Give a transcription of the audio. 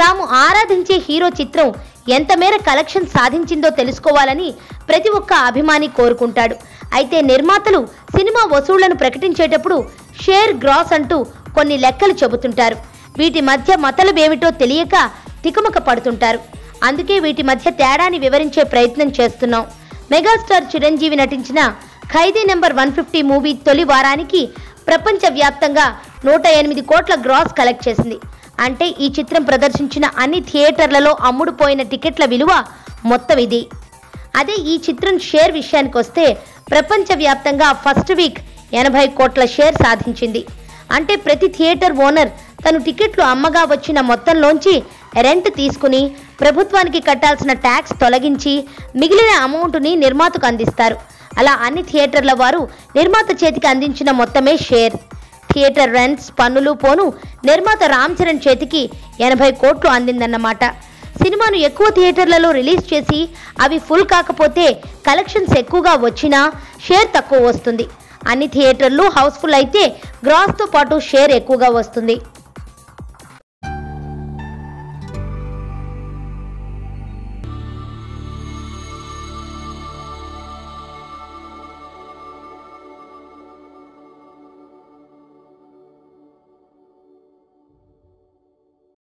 తాము ఆరాధించే హీరో చిత్రం ఎంత మేర కలెక్షన్ సాధించిందో తెలుసుకోవాలని ప్రతి ఒక్క అభిమాని కోరుకుంటాడు. అయితే నిర్మాతలు సినిమా వసూళ్లను ప్రకటించేటప్పుడు షేర్ గ్రాస్ అంటూ కొన్ని లెక్కలు చెబుతుంటారు. వీటి మధ్య మతలబేమిటో తెలియక తికమక పడుతుంటారు. అందుకే వీటి మధ్య తేడాని వివరించే ప్రయత్నం చేస్తున్నాం. మెగాస్టార్ చిరంజీవి నటించిన ఖైదీ నెంబర్ 150 మూవీ తొలి వారానికి ప్రపంచవ్యాప్తంగా 108 కోట్ల గ్రాస్ కలెక్ట్ చేసింది. అంటే ఈ చిత్రం ప్రదర్శించిన అన్ని థియేటర్లలో అమ్ముడుపోయిన టికెట్ల విలువ మొత్తం ఇది. అదే ఈ చిత్రం షేర్ విషయానికి వస్తే ప్రపంచవ్యాప్తంగా ఫస్ట్ వీక్ 80 కోట్ల షేర్ సాధించింది. అంటే ప్రతి థియేటర్ ఓనర్ తను టికెట్లు అమ్మగా వచ్చిన మొత్తంలోంచి రెంట్ తీసుకుని ప్రభుత్వానికి కట్టాల్సిన ట్యాక్స్ తొలగించి మిగిలిన అమౌంట్ని నిర్మాతకు అందిస్తారు. అలా అన్ని థియేటర్ల వారు నిర్మాత చేతికి అందించిన మొత్తమే షేర్. థియేటర్ రెంట్స్ పన్నులు పోను నిర్మాత రామ్ చరణ్ చేతికి 80 కోట్లు అందిందన్నమాట. సినిమాను ఎక్కువ థియేటర్లలో రిలీజ్ చేసి అవి ఫుల్ కాకపోతే కలెక్షన్స్ ఎక్కువగా వచ్చినా షేర్ తక్కువ వస్తుంది. అన్ని థియేటర్లు హౌస్ఫుల్ అయితే గ్రాస్తో పాటు షేర్ ఎక్కువగా వస్తుంది.